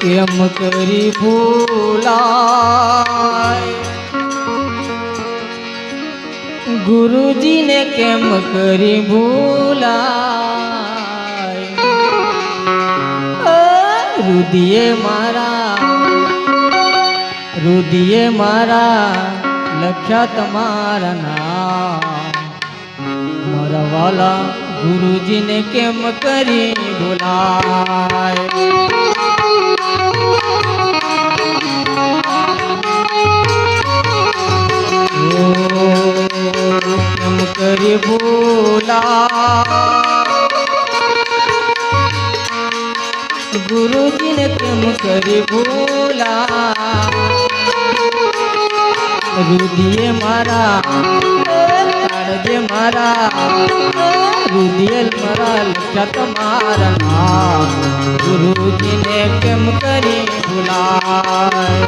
કેમ કરી ભૂલાય, ગુરુજીને કેમ કરી ભૂલાય, રુદિયે મારા લખ્યા તમારા નામ, મારા વાલા ગુરુજીને કેમ કરી ભૂલાય। કેમ કરી ભૂલા, ગુરુજીને કેમ કરી ભૂલા, રુદિયે મારા તાળજે મારા, રુદિયે મારા લખ્યા તમારા નામ, ગુરુજીને કેમ કરી ભૂલાય।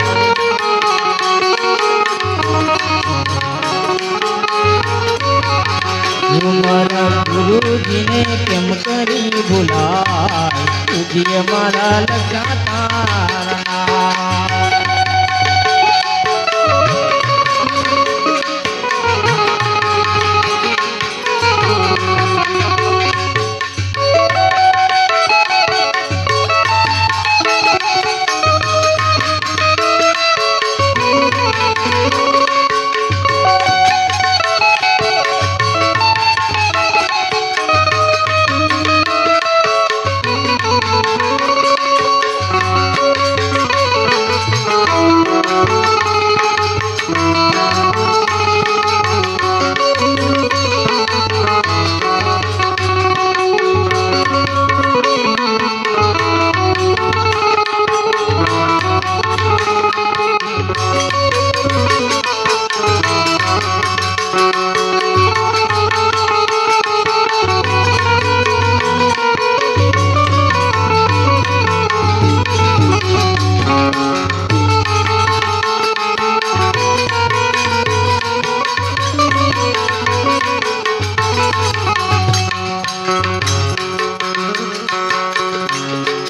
મારા ગુરુજીને કેમ કરી ભૂલાય, રુદિયે મારા લખ્યા તારા